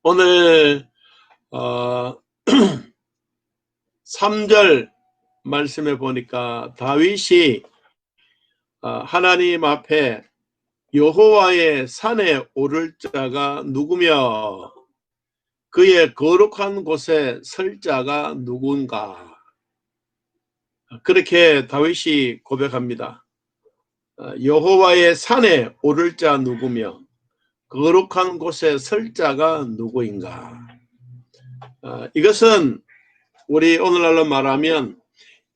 오늘 3절 말씀해 보니까 다윗이 하나님 앞에 여호와의 산에 오를 자가 누구며 그의 거룩한 곳에 설 자가 누군가, 그렇게 다윗이 고백합니다. 여호와의 산에 오를 자 누구며 거룩한 곳에 설 자가 누구인가. 이것은 우리 오늘날로 말하면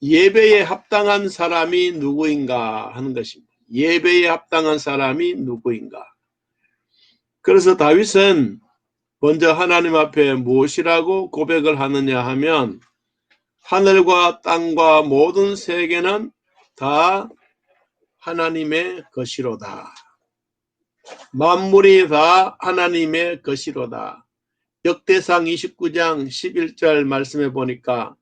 예배에 합당한 사람이 누구인가 하는 것입니다. 예배에 합당한 사람이 누구인가. 그래서 다윗은 먼저 하나님 앞에 무엇이라고 고백을 하느냐 하면, 하늘과 땅과 모든 세계는 다 하나님의 것이로다. 만물이 다 하나님의 것이로다. 역대상 29장 11절 말씀해 보니까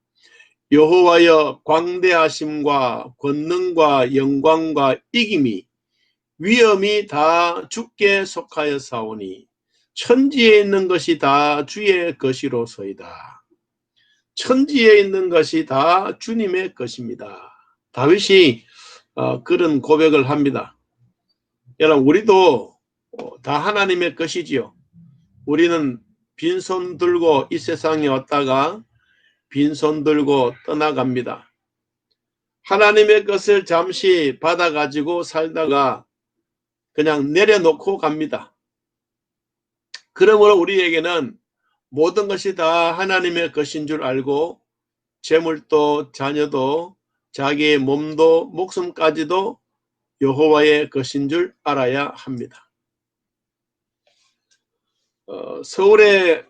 여호와여 광대하심과 권능과 영광과 이김이 위엄이 다 주께 속하여 사오니 천지에 있는 것이 다 주의 것이로소이다. 천지에 있는 것이 다 주님의 것입니다. 다윗이 그런 고백을 합니다. 여러분, 우리도 다 하나님의 것이지요. 우리는 빈손 들고 이 세상에 왔다가 빈손 들고 떠나갑니다. 하나님의 것을 잠시 받아가지고 살다가 그냥 내려놓고 갑니다. 그러므로 우리에게는 모든 것이 다 하나님의 것인 줄 알고 재물도 자녀도 자기의 몸도 목숨까지도 여호와의 것인 줄 알아야 합니다. 서울에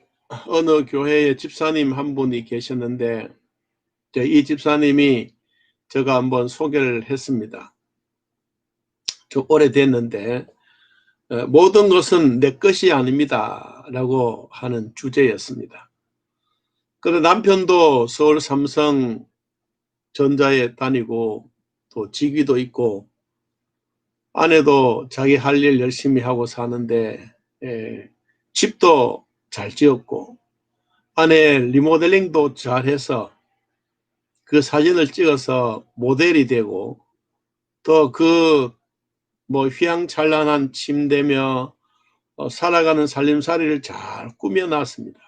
어느 교회에 집사님 한 분이 계셨는데 이 집사님이 제가 한번 소개를 했습니다. 좀 오래됐는데 모든 것은 내 것이 아닙니다 라고 하는 주제였습니다. 그런데 남편도 서울 삼성 전자에 다니고 또 직위도 있고 아내도 자기 할 일 열심히 하고 사는데 집도 잘 지었고 아내 리모델링도 잘해서 그 사진을 찍어서 모델이 되고 또 그 휘황찬란한 침대며 살아가는 살림살이를 잘 꾸며놨습니다.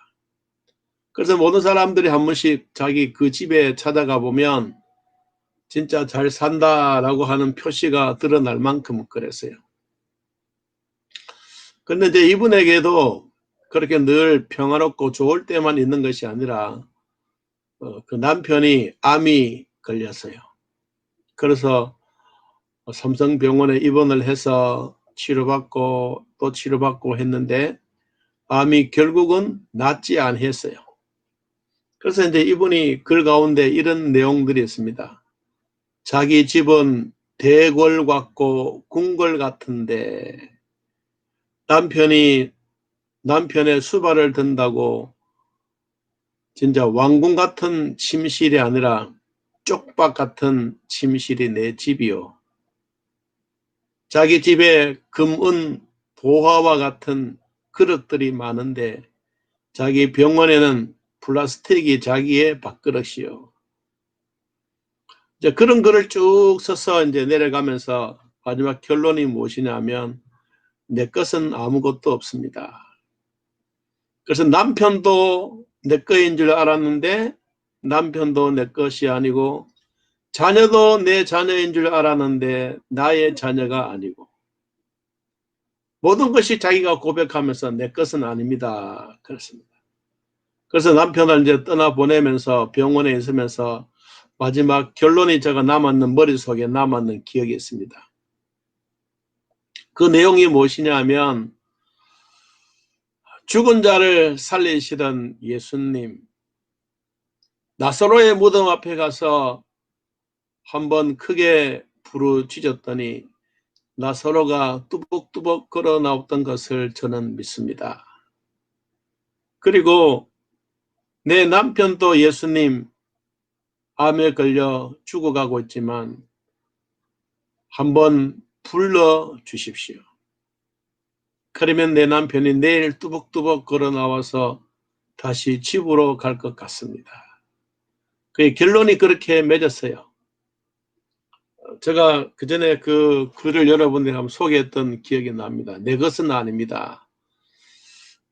그래서 모든 사람들이 한 번씩 자기 그 집에 찾아가 보면 진짜 잘 산다라고 하는 표시가 드러날 만큼 그랬어요. 그런데 이제 이분에게도 그렇게 늘 평화롭고 좋을 때만 있는 것이 아니라 그 남편이 암이 걸렸어요. 그래서 삼성병원에 입원을 해서 치료받고 또 치료받고 했는데 암이 결국은 낫지 않았어요. 그래서 이제 이분이 글 가운데 이런 내용들이 있습니다. 자기 집은 대궐 같고 궁궐 같은데 남편의 수발을 든다고 진짜 왕궁 같은 침실이 아니라 쪽박 같은 침실이 내 집이요. 자기 집에 금은 보화와 같은 그릇들이 많은데 자기 병원에는 플라스틱이 자기의 밥그릇이요. 이제 그런 글을 쭉 써서 이제 내려가면서 마지막 결론이 무엇이냐면 내 것은 아무것도 없습니다. 그래서 남편도 내 거인 줄 알았는데 남편도 내 것이 아니고 자녀도 내 자녀인 줄 알았는데 나의 자녀가 아니고 모든 것이 자기가 고백하면서 내 것은 아닙니다. 그렇습니다. 그래서 남편을 이제 떠나보내면서 병원에 있으면서 마지막 결론이 제가 머릿속에 남았는 기억이 있습니다. 그 내용이 무엇이냐 하면 죽은 자를 살리시던 예수님, 나사로의 무덤 앞에 가서 한번 크게 부르짖었더니 나사로가 뚜벅뚜벅 걸어 나왔던 것을 저는 믿습니다. 그리고 내 남편도 예수님 암에 걸려 죽어가고 있지만 한번 불러 주십시오. 그러면 내 남편이 내일 뚜벅뚜벅 걸어 나와서 다시 집으로 갈 것 같습니다. 그 결론이 그렇게 맺었어요. 제가 그전에 그 글을 여러분들이 한번 소개했던 기억이 납니다. 내 것은 아닙니다.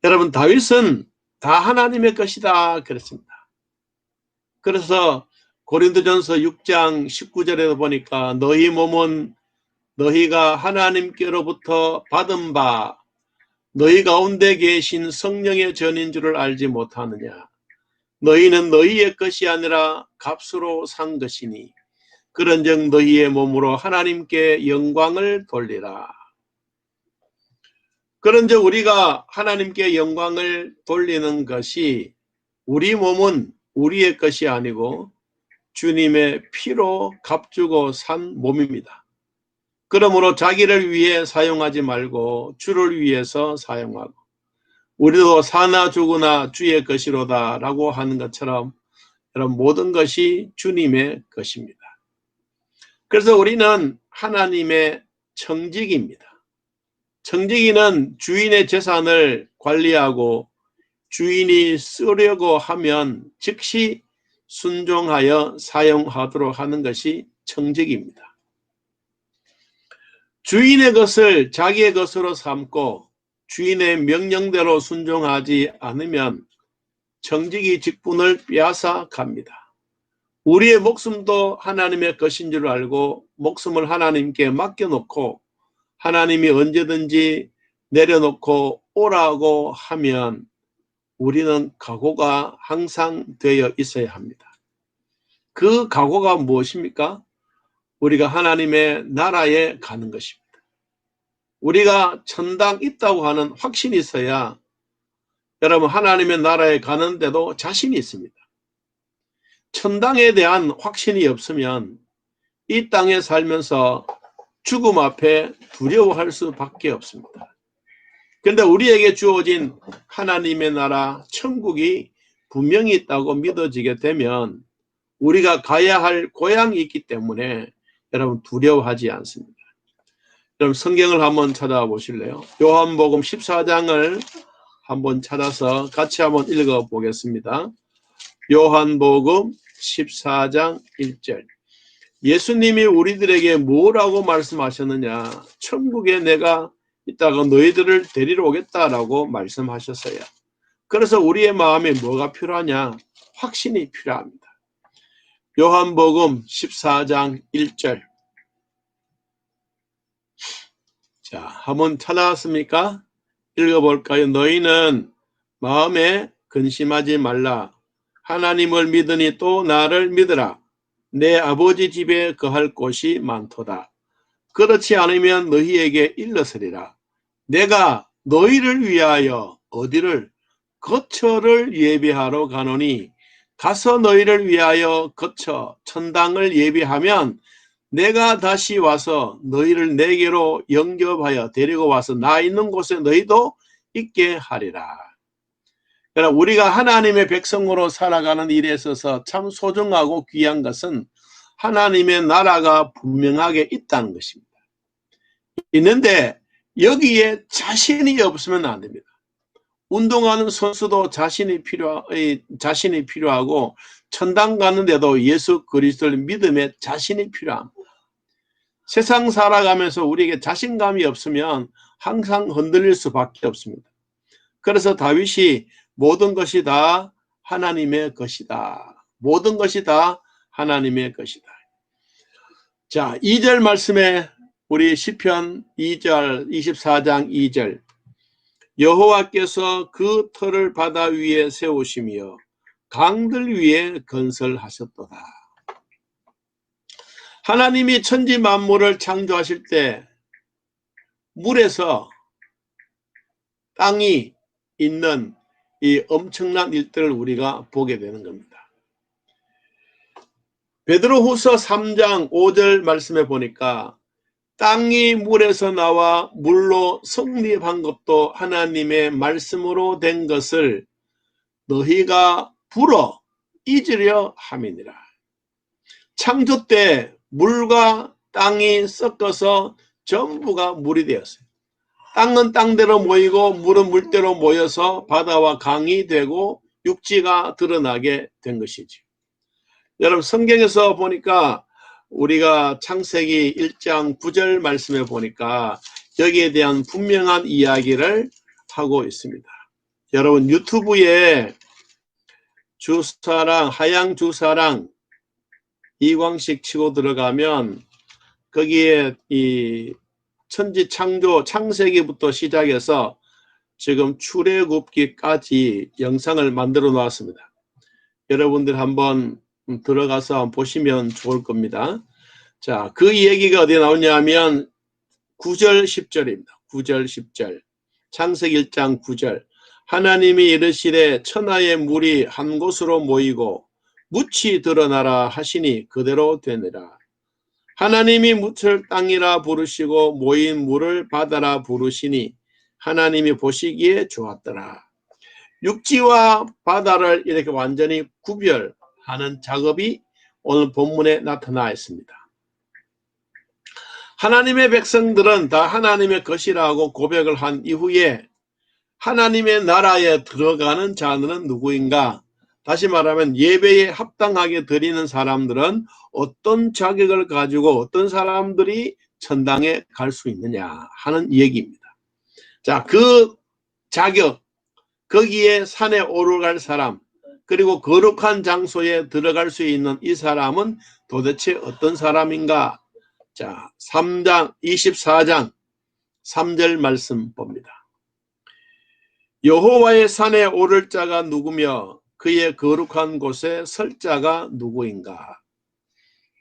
여러분, 다윗은 다 하나님의 것이다 그랬습니다. 그래서 고린도전서 6장 19절에 보니까 너희 몸은 너희가 하나님께로부터 받은 바 너희 가운데 계신 성령의 전인 줄을 알지 못하느냐. 너희는 너희의 것이 아니라 값으로 산 것이니 그런즉 너희의 몸으로 하나님께 영광을 돌리라. 그런즉 우리가 하나님께 영광을 돌리는 것이 우리 몸은 우리의 것이 아니고 주님의 피로 값주고 산 몸입니다. 그러므로 자기를 위해 사용하지 말고 주를 위해서 사용하고 우리도 사나 죽으나 주의 것이로다 라고 하는 것처럼 여러분 모든 것이 주님의 것입니다. 그래서 우리는 하나님의 청지기입니다. 청지기는 주인의 재산을 관리하고 주인이 쓰려고 하면 즉시 순종하여 사용하도록 하는 것이 청지기입니다. 주인의 것을 자기의 것으로 삼고 주인의 명령대로 순종하지 않으면 청지기 직분을 빼앗아 갑니다. 우리의 목숨도 하나님의 것인 줄 알고 목숨을 하나님께 맡겨놓고 하나님이 언제든지 내려놓고 오라고 하면 우리는 각오가 항상 되어 있어야 합니다. 그 각오가 무엇입니까? 우리가 하나님의 나라에 가는 것입니다. 우리가 천당 있다고 하는 확신이 있어야 여러분 하나님의 나라에 가는데도 자신이 있습니다. 천당에 대한 확신이 없으면 이 땅에 살면서 죽음 앞에 두려워할 수밖에 없습니다. 그런데 우리에게 주어진 하나님의 나라 천국이 분명히 있다고 믿어지게 되면 우리가 가야 할 고향이 있기 때문에 여러분 두려워하지 않습니다. 여러분 성경을 한번 찾아보실래요? 요한복음 14장을 한번 찾아서 같이 한번 읽어보겠습니다. 요한복음 14장 1절. 예수님이 우리들에게 뭐라고 말씀하셨느냐? 천국에 내가 있다가 너희들을 데리러 오겠다라고 말씀하셨어요. 그래서 우리의 마음에 뭐가 필요하냐? 확신이 필요합니다. 요한복음 14장 1절. 자, 한번 찾아왔습니까? 읽어볼까요? 너희는 마음에 근심하지 말라. 하나님을 믿으니 또 나를 믿으라. 내 아버지 집에 거할 곳이 많도다. 그렇지 않으면 너희에게 일러서리라. 내가 너희를 위하여 어디를 거처를 예비하러 가노니 가서 너희를 위하여 거처 천당을 예비하면 내가 다시 와서 너희를 내게로 영접하여 데리고 와서 나 있는 곳에 너희도 있게 하리라. 그러나 우리가 하나님의 백성으로 살아가는 일에 있어서 참 소중하고 귀한 것은 하나님의 나라가 분명하게 있다는 것입니다. 있는데 여기에 자신이 없으면 안 됩니다. 운동하는 선수도 자신이 필요하고 천당 가는데도 예수 그리스도를 믿음에 자신이 필요합니다. 세상 살아가면서 우리에게 자신감이 없으면 항상 흔들릴 수밖에 없습니다. 그래서 다윗이 모든 것이 다 하나님의 것이다. 모든 것이 다 하나님의 것이다. 자, 2절 말씀에 우리 시편 2절 24장 2절. 여호와께서 그 터를 바다 위에 세우시며 강들 위에 건설하셨도다. 하나님이 천지 만물을 창조하실 때 물에서 땅이 있는 이 엄청난 일들을 우리가 보게 되는 겁니다. 베드로후서 3장 5절 말씀에 보니까 땅이 물에서 나와 물로 성립한 것도 하나님의 말씀으로 된 것을 너희가 불어 잊으려 함이니라. 창조 때 물과 땅이 섞어서 전부가 물이 되었어요. 땅은 땅대로 모이고 물은 물대로 모여서 바다와 강이 되고 육지가 드러나게 된 것이지. 여러분 성경에서 보니까 우리가 창세기 1장 9절 말씀에 보니까 여기에 대한 분명한 이야기를 하고 있습니다. 여러분 유튜브에 주사랑 하양 주사랑 이광식 치고 들어가면 거기에 이 천지 창조 창세기부터 시작해서 지금 출애굽기까지 영상을 만들어 놓았습니다. 여러분들 한번 들어가서 보시면 좋을 겁니다. 자, 그 얘기가 어디에 나오냐면 9절 10절입니다. 9절 10절 창세기 1장 9절 하나님이 이르시되 천하의 물이 한 곳으로 모이고 묻이 드러나라 하시니 그대로 되니라. 하나님이 묻을 땅이라 부르시고 모인 물을 바다라 부르시니 하나님이 보시기에 좋았더라. 육지와 바다를 이렇게 완전히 구별하는 작업이 오늘 본문에 나타나 있습니다. 하나님의 백성들은 다 하나님의 것이라고 고백을 한 이후에 하나님의 나라에 들어가는 자들은 누구인가? 다시 말하면 예배에 합당하게 드리는 사람들은 어떤 자격을 가지고 어떤 사람들이 천당에 갈 수 있느냐 하는 얘기입니다. 자, 그 자격, 거기에 산에 오르갈 사람, 그리고 거룩한 장소에 들어갈 수 있는 이 사람은 도대체 어떤 사람인가? 자, 24장 3절 말씀 봅니다. 여호와의 산에 오를 자가 누구며 그의 거룩한 곳에 설 자가 누구인가?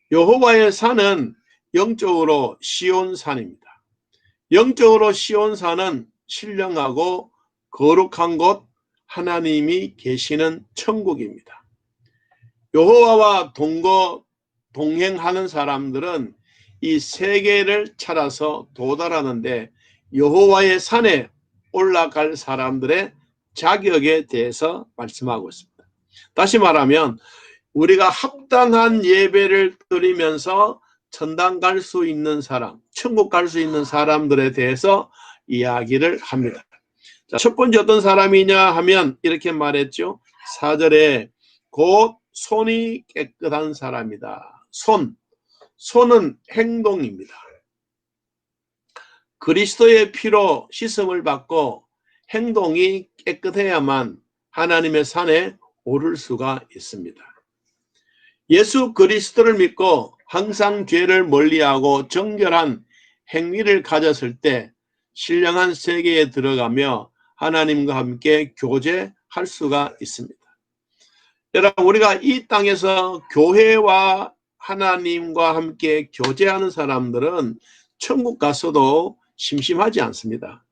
여호와의 산은 영적으로 시온산입니다. 영적으로 시온산은 신령하고 거룩한 곳, 하나님이 계시는 천국입니다. 여호와와 동행하는 사람들은 이 세계를 찾아서 도달하는데 여호와의 산에 올라갈 사람들의 자격에 대해서 말씀하고 있습니다. 다시 말하면 우리가 합당한 예배를 드리면서 천당 갈 수 있는 사람, 천국 갈 수 있는 사람들에 대해서 이야기를 합니다. 자, 첫 번째 어떤 사람이냐 하면 이렇게 말했죠. 4절에 곧 손이 깨끗한 사람이다. 손은 행동입니다. 그리스도의 피로 씻음을 받고 행동이 깨끗해야만 하나님의 산에 오를 수가 있습니다. 예수 그리스도를 믿고 항상 죄를 멀리하고 정결한 행위를 가졌을 때 신령한 세계에 들어가며 하나님과 함께 교제할 수가 있습니다. 여러분 우리가 이 땅에서 교회와 하나님과 함께 교제하는 사람들은 천국 가서도 심심하지 않습니다.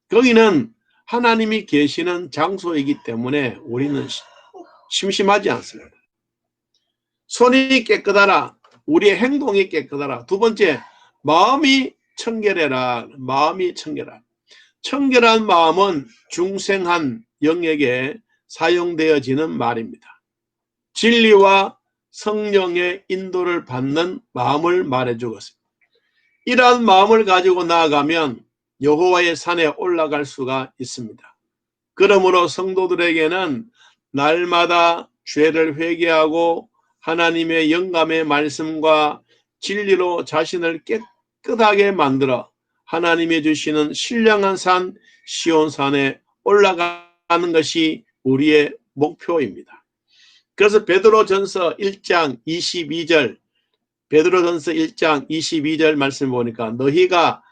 거기는 하나님이 계시는 장소이기 때문에 우리는 심심하지 않습니다. 손이 깨끗하라. 우리의 행동이 깨끗하라. 두 번째, 마음이 청결해라. 마음이 청결하라. 청결한 마음은 중생한 영에게 사용되어지는 말입니다. 진리와 성령의 인도를 받는 마음을 말해주고 있습니다. 이러한 마음을 가지고 나아가면 여호와의 산에 올라갈 수가 있습니다. 그러므로 성도들에게는 날마다 죄를 회개하고 하나님의 영감의 말씀과 진리로 자신을 깨끗하게 만들어 하나님이 주시는 신령한 산 시온산에 올라가는 것이 우리의 목표입니다. 그래서 베드로전서 1장 22절 베드로전서 1장 22절 말씀 보니까 너희가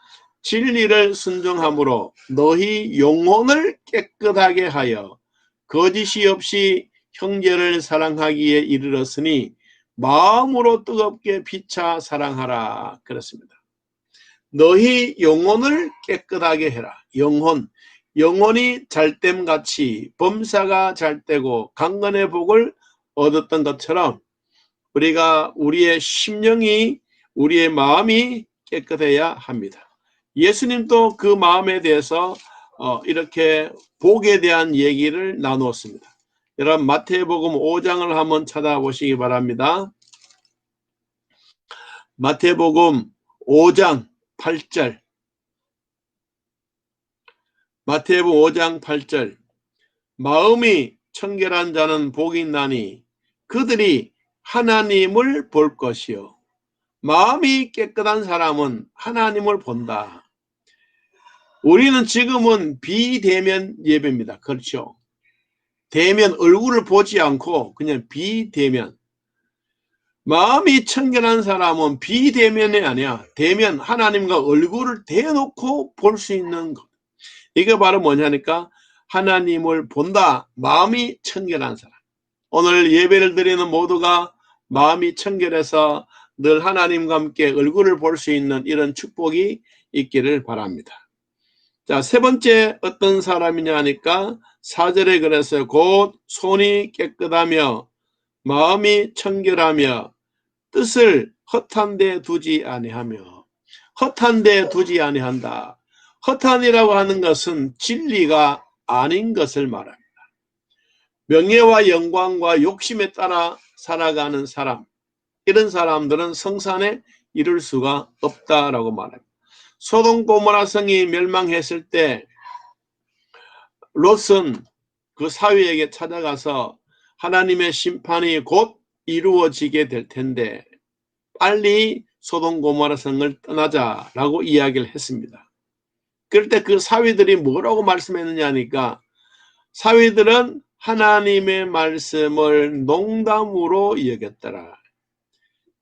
진리를 순종함으로 너희 영혼을 깨끗하게 하여 거짓이 없이 형제를 사랑하기에 이르렀으니 마음으로 뜨겁게 피차 사랑하라 그렇습니다. 너희 영혼을 깨끗하게 해라. 영혼이 잘됨같이 범사가 잘되고 강건의 복을 얻었던 것처럼 우리가 우리의 심령이 우리의 마음이 깨끗해야 합니다. 예수님도 그 마음에 대해서 이렇게 복에 대한 얘기를 나누었습니다. 여러분 마태복음 5장을 한번 찾아보시기 바랍니다. 마태복음 5장 8절 마태복음 5장 8절 마음이 청결한 자는 복이 있나니 그들이 하나님을 볼 것이요. 마음이 깨끗한 사람은 하나님을 본다. 우리는 지금은 비대면 예배입니다. 그렇죠? 대면 얼굴을 보지 않고 그냥 비대면. 마음이 청결한 사람은 비대면이 아니야. 대면 하나님과 얼굴을 대놓고 볼 수 있는 것. 이게 바로 뭐냐니까 하나님을 본다. 마음이 청결한 사람. 오늘 예배를 드리는 모두가 마음이 청결해서 늘 하나님과 함께 얼굴을 볼 수 있는 이런 축복이 있기를 바랍니다. 자, 세 번째 어떤 사람이냐 하니까 4절에 그랬어요. 곧 손이 깨끗하며 마음이 청결하며 뜻을 헛한 데 두지 아니하며. 헛한 데 두지 아니한다. 헛한이라고 하는 것은 진리가 아닌 것을 말합니다. 명예와 영광과 욕심에 따라 살아가는 사람, 이런 사람들은 성산에 이룰 수가 없다라고 말합니다. 소돔 고모라 성이 멸망했을 때 롯은 그 사위에게 찾아가서 하나님의 심판이 곧 이루어지게 될 텐데 빨리 소돔 고모라 성을 떠나자라고 이야기를 했습니다. 그럴 때 그 사위들이 뭐라고 말씀했느냐 하니까 사위들은 하나님의 말씀을 농담으로 여겼더라.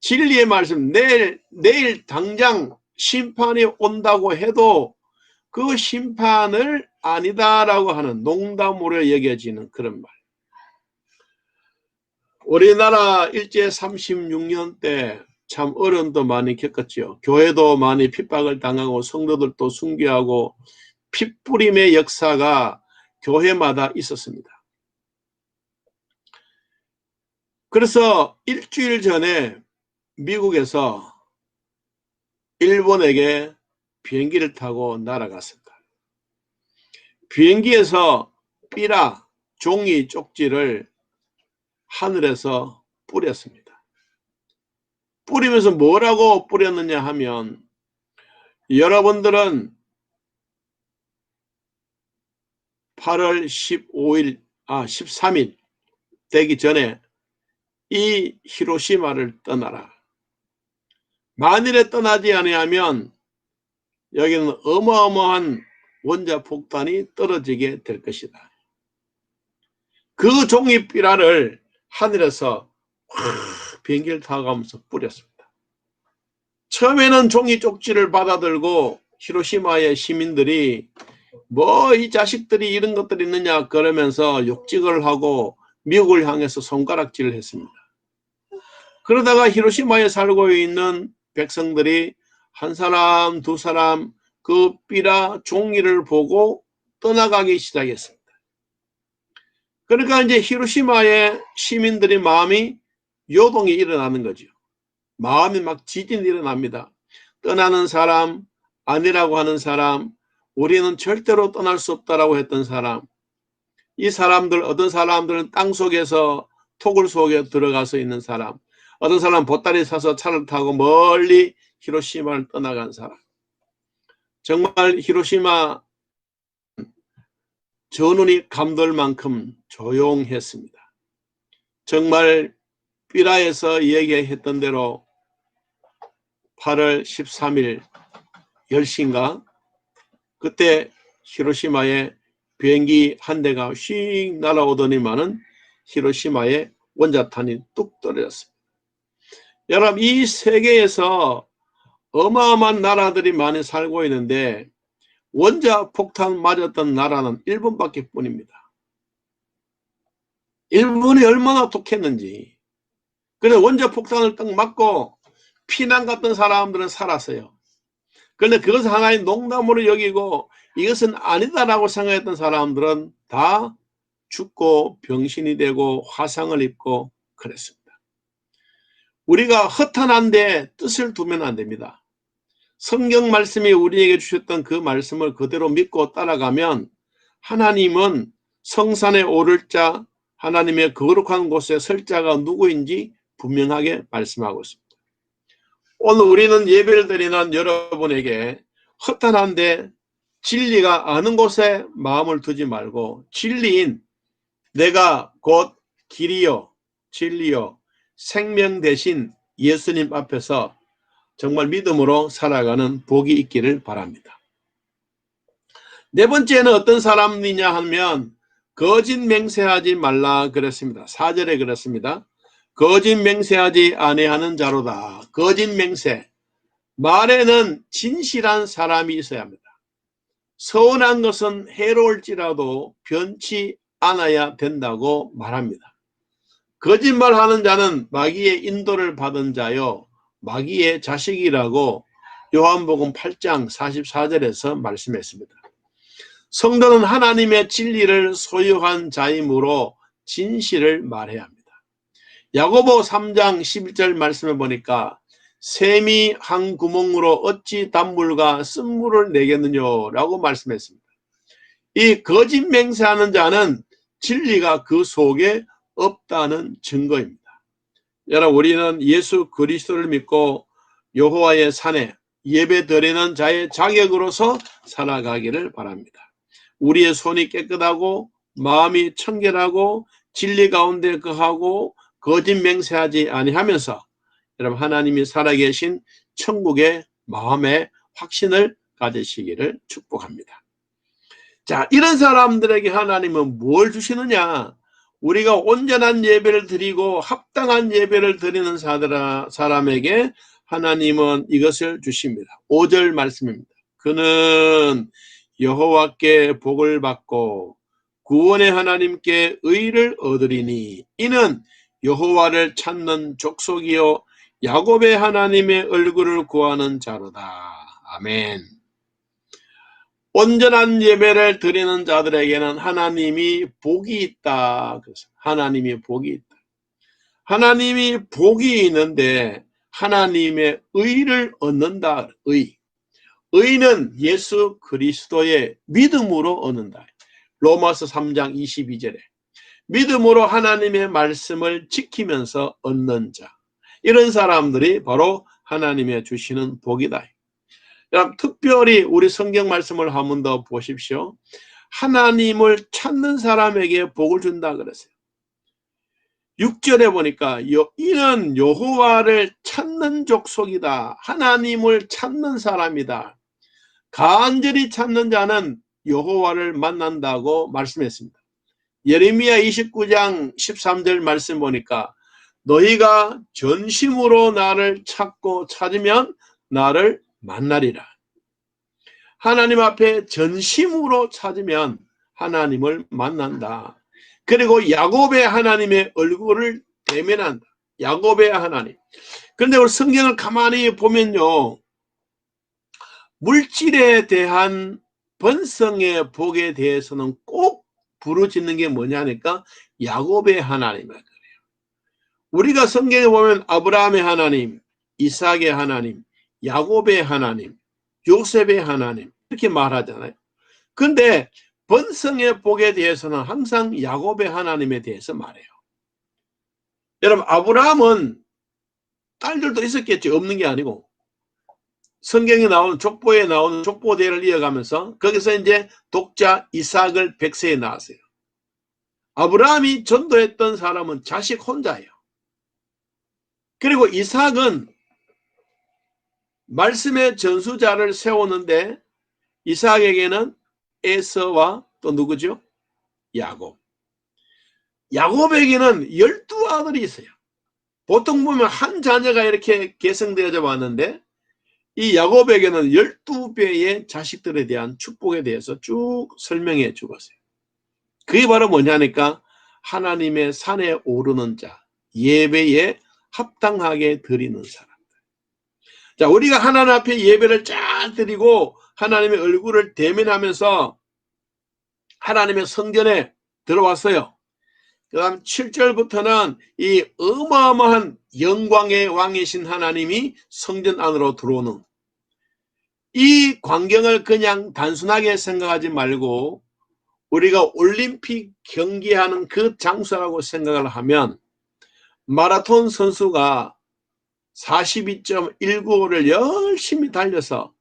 진리의 말씀, 내일 당장 심판이 온다고 해도 그 심판을 아니다라고 하는 농담으로 여겨지는 그런 말. 우리나라 일제 36년 때 참 어려움도 많이 겪었죠. 교회도 많이 핍박을 당하고 성도들도 순교하고 핏부림의 역사가 교회마다 있었습니다. 그래서 일주일 전에 미국에서 일본에게 비행기를 타고 날아갔습니다. 비행기에서 삐라, 종이 쪽지를 하늘에서 뿌렸습니다. 뿌리면서 뭐라고 뿌렸느냐 하면 여러분들은 8월 13일 되기 전에 이 히로시마를 떠나라. 만일에 떠나지 아니하면 여기는 어마어마한 원자폭탄이 떨어지게 될 것이다. 그 종이삐라를 하늘에서 비행기를 타고 가면서 뿌렸습니다. 처음에는 종이 쪽지를 받아들고 히로시마의 시민들이 뭐 이 자식들이 이런 것들이 있느냐 그러면서 욕직을 하고 미국을 향해서 손가락질을 했습니다. 그러다가 히로시마에 살고 있는 백성들이 한 사람 두 사람 그 삐라 종이를 보고 떠나가기 시작했습니다. 그러니까 이제 히로시마의 시민들의 마음이 요동이 일어나는 거죠. 마음이 막 지진이 일어납니다. 떠나는 사람, 아니라고 하는 사람, 우리는 절대로 떠날 수 없다라고 했던 사람, 이 사람들, 어떤 사람들은 땅 속에서 토굴 속에 들어가서 있는 사람, 어떤 사람은 보따리 사서 차를 타고 멀리 히로시마를 떠나간 사람. 정말 히로시마 전운이 감돌 만큼 조용했습니다. 정말 삐라에서 얘기했던 대로 8월 13일 10시인가 그때 히로시마에 비행기 한 대가 휙 날아오더니만은 히로시마에 원자탄이 뚝 떨어졌습니다. 여러분, 이 세계에서 어마어마한 나라들이 많이 살고 있는데 원자폭탄 맞았던 나라는 일본밖에 뿐입니다. 일본이 얼마나 독했는지. 그래서 원자폭탄을 딱 맞고 피난 갔던 사람들은 살았어요. 그런데 그것을 하나의 농담으로 여기고 이것은 아니다라고 생각했던 사람들은 다 죽고 병신이 되고 화상을 입고 그랬습니다. 우리가 허탄한데 뜻을 두면 안 됩니다. 성경 말씀이 우리에게 주셨던 그 말씀을 그대로 믿고 따라가면 하나님은 성산에 오를 자, 하나님의 거룩한 곳에 설 자가 누구인지 분명하게 말씀하고 있습니다. 오늘 우리는 예배를 드리는 여러분에게 허탄한데 진리가 아는 곳에 마음을 두지 말고 진리인 내가 곧 길이요 진리요 생명 대신 예수님 앞에서 정말 믿음으로 살아가는 복이 있기를 바랍니다. 네 번째는 어떤 사람이냐 하면 거짓 맹세하지 말라 그랬습니다. 4절에 그랬습니다. 거짓 맹세하지 아니하는 자로다. 거짓 맹세. 말에는 진실한 사람이 있어야 합니다. 서운한 것은 해로울지라도 변치 않아야 된다고 말합니다. 거짓말하는 자는 마귀의 인도를 받은 자요 마귀의 자식이라고 요한복음 8장 44절에서 말씀했습니다. 성도는 하나님의 진리를 소유한 자이므로 진실을 말해야 합니다. 야고보 3장 11절 말씀을 보니까 샘이 한 구멍으로 어찌 단물과 쓴물을 내겠느냐 라고 말씀했습니다. 이 거짓 맹세하는 자는 진리가 그 속에 없다는 증거입니다. 여러분 우리는 예수 그리스도를 믿고 여호와의 산에 예배 드리는 자의 자격으로서 살아가기를 바랍니다. 우리의 손이 깨끗하고 마음이 청결하고 진리 가운데 거하고 거짓 맹세하지 아니하면서 여러분 하나님이 살아계신 천국의 마음의 확신을 가지시기를 축복합니다. 자, 이런 사람들에게 하나님은 뭘 주시느냐? 우리가 온전한 예배를 드리고 합당한 예배를 드리는 사람에게 하나님은 이것을 주십니다. 5절 말씀입니다. 그는 여호와께 복을 받고 구원의 하나님께 의를 얻으리니 이는 여호와를 찾는 족속이요 야곱의 하나님의 얼굴을 구하는 자로다. 아멘. 온전한 예배를 드리는 자들에게는 하나님이 복이 있다. 그래서 하나님이 복이 있다. 하나님이 복이 있는데 하나님의 의를 얻는다. 의는 예수 그리스도의 믿음으로 얻는다. 로마서 3장 22절에 믿음으로 하나님의 말씀을 지키면서 얻는 자. 이런 사람들이 바로 하나님의 주시는 복이다. 여러분 특별히 우리 성경 말씀을 한 번 더 보십시오. 하나님을 찾는 사람에게 복을 준다 그랬어요. 6절에 보니까 이는 여호와를 찾는 족속이다. 하나님을 찾는 사람이다. 간절히 찾는 자는 여호와를 만난다고 말씀했습니다. 예레미야 29장 13절 말씀 보니까 너희가 전심으로 나를 찾고 찾으면 나를 만나리라. 하나님 앞에 전심으로 찾으면 하나님을 만난다. 그리고 야곱의 하나님의 얼굴을 대면한다. 야곱의 하나님. 그런데 우리 성경을 가만히 보면요. 물질에 대한 번성의 복에 대해서는 꼭 부르짖는 게 뭐냐니까 야곱의 하나님이라 그래요. 우리가 성경에 보면 아브라함의 하나님, 이삭의 하나님, 야곱의 하나님, 요셉의 하나님 이렇게 말하잖아요. 그런데 번성의 복에 대해서는 항상 야곱의 하나님에 대해서 말해요. 여러분 아브라함은 딸들도 있었겠죠. 없는 게 아니고 성경에 나오는 족보에 나오는 족보대를 이어가면서 거기서 이제 독자 이삭을 100세에 낳았어요. 아브라함이 전도했던 사람은 자식 혼자예요. 그리고 이삭은 말씀의 전수자를 세우는데 이삭에게는 에서와 또 누구죠? 야곱. 야곱에게는 12아들이 있어요. 보통 보면 한 자녀가 이렇게 계승되어져 왔는데 이 야곱에게는 12배의 자식들에 대한 축복에 대해서 쭉 설명해 주었어요. 그게 바로 뭐냐니까 하나님의 산에 오르는 자, 예배에 합당하게 드리는 사람들. 자, 우리가 하나님 앞에 예배를 잘 드리고 하나님의 얼굴을 대면하면서 하나님의 성전에 들어왔어요. 그 다음 7절부터는 이 어마어마한 영광의 왕이신 하나님이 성전 안으로 들어오는 이 광경을 그냥 단순하게 생각하지 말고 우리가 올림픽 경기하는 그 장소라고 생각을 하면 마라톤 선수가 42.195를 열심히 달려서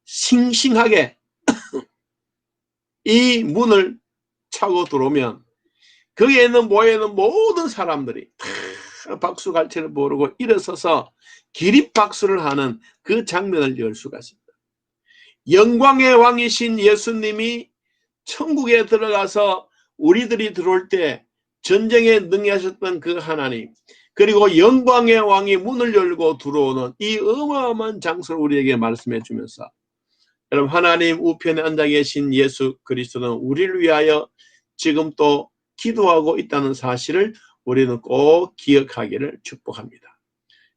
싱싱하게 이 문을 차고 들어오면 거기에 있는 모여있는 모든 사람들이 다 박수갈채를 부르고 일어서서 기립박수를 하는 그 장면을 열 수가 있습니다. 영광의 왕이신 예수님이 천국에 들어가서 우리들이 들어올 때 전쟁에 능히하셨던 그 하나님, 그리고 영광의 왕이 문을 열고 들어오는 이 어마어마한 장소를 우리에게 말씀해 주면서, 여러분, 하나님 우편에 앉아 계신 예수 그리스도는 우리를 위하여 지금 또 기도하고 있다는 사실을 우리는 꼭 기억하기를 축복합니다.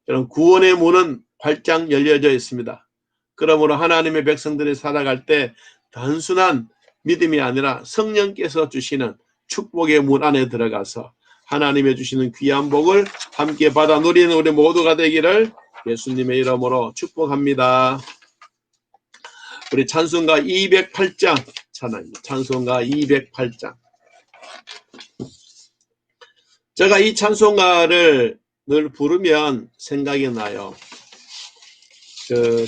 여러분, 구원의 문은 활짝 열려져 있습니다. 그러므로 하나님의 백성들이 살아갈 때 단순한 믿음이 아니라 성령께서 주시는 축복의 문 안에 들어가서 하나님의 주시는 귀한 복을 함께 받아 누리는 우리 모두가 되기를 예수님의 이름으로 축복합니다. 우리 찬송가 208장 찬양입니다. 찬송가 208장. 제가 이 찬송가를 늘 부르면 생각이 나요.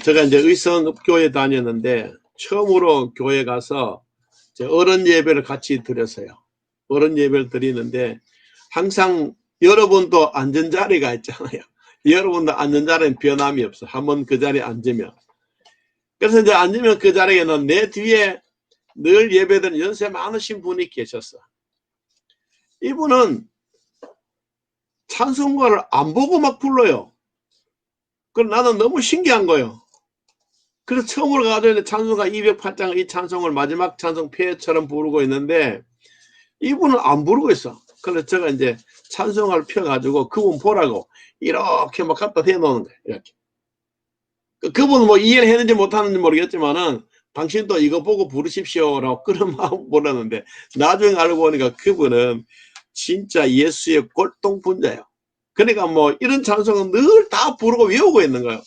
제가 이제 의성교회 다녔는데 처음으로 교회 가서 어른 예배를 같이 드렸어요. 어른 예배를 드리는데 항상 여러분도 앉은 자리가 있잖아요. 여러분도 앉은 자리는 변함이 없어. 한번 그 자리에 앉으면. 그래서 이제 앉으면 그 자리에는 내 뒤에 늘 예배드리는 연세 많으신 분이 계셨어. 이분은 찬송가를 안 보고 막 불러요. 그럼 나는 너무 신기한 거예요. 그래서 처음으로 가서 찬송가 208장 이 찬송을 마지막 찬송 폐처럼 부르고 있는데 이분은 안 부르고 있어. 그래서 제가 이제 찬송가를 펴가지고 그분 보라고 이렇게 막 갖다 대놓는 거예요. 이렇게. 그분은 뭐 이해를 했는지 못하는지 모르겠지만은 당신도 이거 보고 부르십시오라고 그런 마음 몰랐는데 나중에 알고 보니까 그분은 진짜 예수의 골동분자예요. 그러니까 뭐 이런 찬송은 늘 다 부르고 외우고 있는 거예요.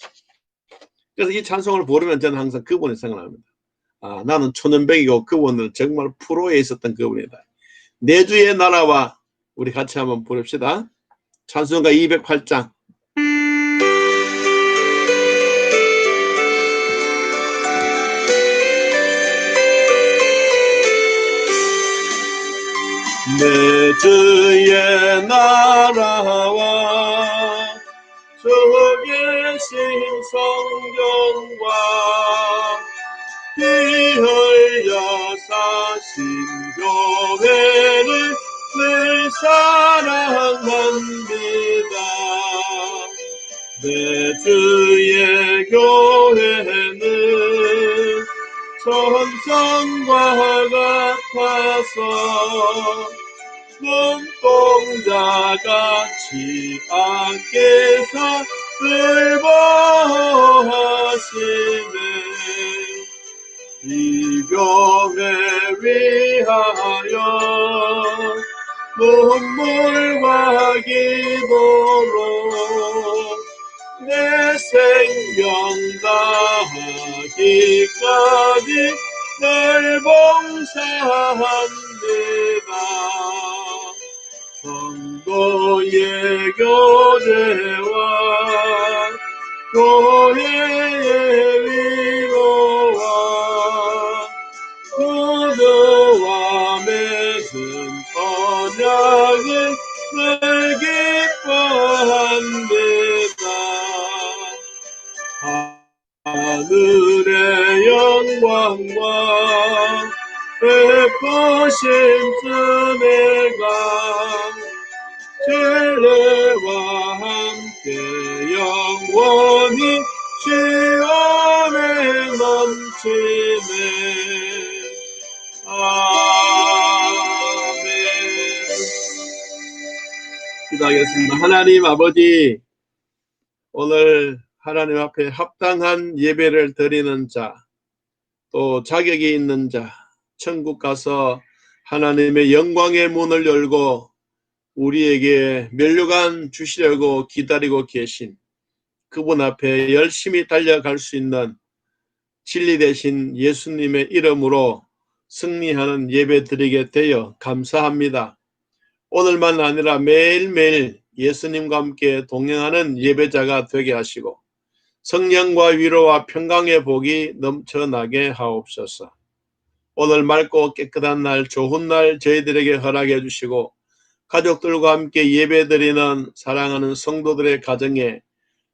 그래서 이 찬송을 부르면 저는 항상 그분이 생각납니다. 아, 나는 초년백이고 그분은 정말 프로에 있었던 그분이다. 내 주의 나라와 우리 같이 한번 부릅시다. 찬송가 208장. 내 주의 나라와 주 계신 성경과 피 흘려 사신 교회를 늘 사랑합니다. 내 주의 교회는 천성과 같아서 눈동자같이 아께서 늘 보호하시네. 이 교회 위하여 눈물과 기도로 내 생명 다하기까지 늘 봉사합니다. 성도의 교제와 교회의 위로와 구두와 맺은 언약을 늘 기뻐합니다. 하늘의 영광과 베푸신 은혜가 진리와 함께 영원히 시온에 넘치네. 아멘. 기도하겠습니다. 하나님 아버지, 오늘 하나님 앞에 합당한 예배를 드리는 자, 또 자격이 있는 자, 천국 가서 하나님의 영광의 문을 열고 우리에게 면류관 주시려고 기다리고 계신 그분 앞에 열심히 달려갈 수 있는 진리 되신 예수님의 이름으로 승리하는 예배 드리게 되어 감사합니다. 오늘만 아니라 매일매일 예수님과 함께 동행하는 예배자가 되게 하시고 성령과 위로와 평강의 복이 넘쳐나게 하옵소서. 오늘 맑고 깨끗한 날, 좋은 날 저희들에게 허락해 주시고 가족들과 함께 예배드리는 사랑하는 성도들의 가정에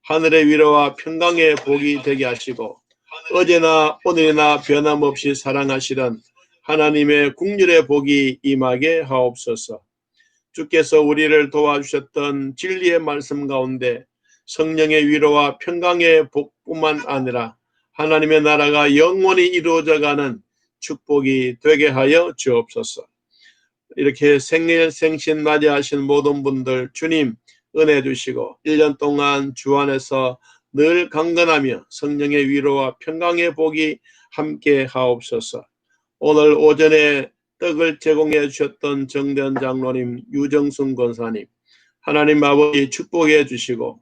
하늘의 위로와 평강의 복이 되게 하시고 어제나 오늘이나 변함없이 사랑하시는 하나님의 국률의 복이 임하게 하옵소서. 주께서 우리를 도와주셨던 진리의 말씀 가운데 성령의 위로와 평강의 복뿐만 아니라 하나님의 나라가 영원히 이루어져가는 축복이 되게 하여 주옵소서. 이렇게 생일 생신 맞이하신 모든 분들 주님 은혜 주시고 1년 동안 주 안에서 늘 강건하며 성령의 위로와 평강의 복이 함께 하옵소서. 오늘 오전에 떡을 제공해 주셨던 정대현 장로님, 유정순 권사님, 하나님 아버지 축복해 주시고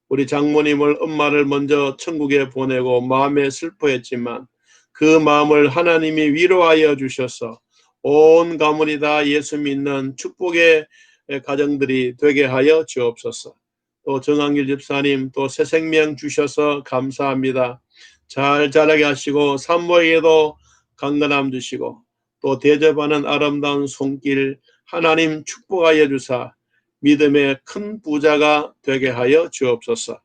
우리 장모님을 엄마를 먼저 천국에 보내고 마음에 슬퍼했지만 그 마음을 하나님이 위로하여 주셔서 온 가문이 다 예수 믿는 축복의 가정들이 되게 하여 주옵소서. 또 정한길 집사님 또 새 생명 주셔서 감사합니다. 잘 자라게 하시고 산모에게도 강건함 주시고 또 대접하는 아름다운 손길 하나님 축복하여 주사 믿음의 큰 부자가 되게 하여 주옵소서.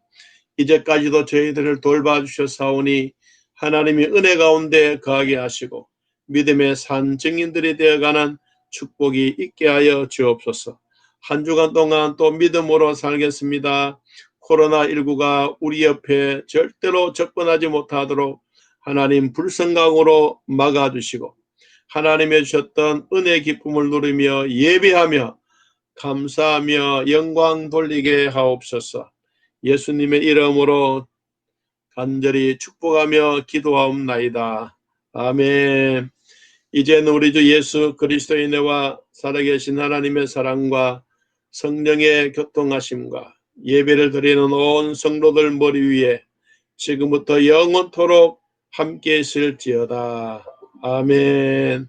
이제까지도 저희들을 돌봐주셨사오니 하나님이 은혜 가운데 거하게 하시고 믿음의 산 증인들이 되어가는 축복이 있게 하여 주옵소서. 한 주간 동안 또 믿음으로 살겠습니다. 코로나19가 우리 옆에 절대로 접근하지 못하도록 하나님 불성강으로 막아주시고 하나님의 주셨던 은혜 기쁨을 누리며 예배하며 감사하며 영광 돌리게 하옵소서. 예수님의 이름으로 간절히 축복하며 기도하옵나이다. 아멘. 이제는 우리 주 예수 그리스도의 은혜와 살아계신 하나님의 사랑과 성령의 교통하심과 예배를 드리는 온 성도들 머리 위에 지금부터 영원토록 함께 있을지어다. 아멘.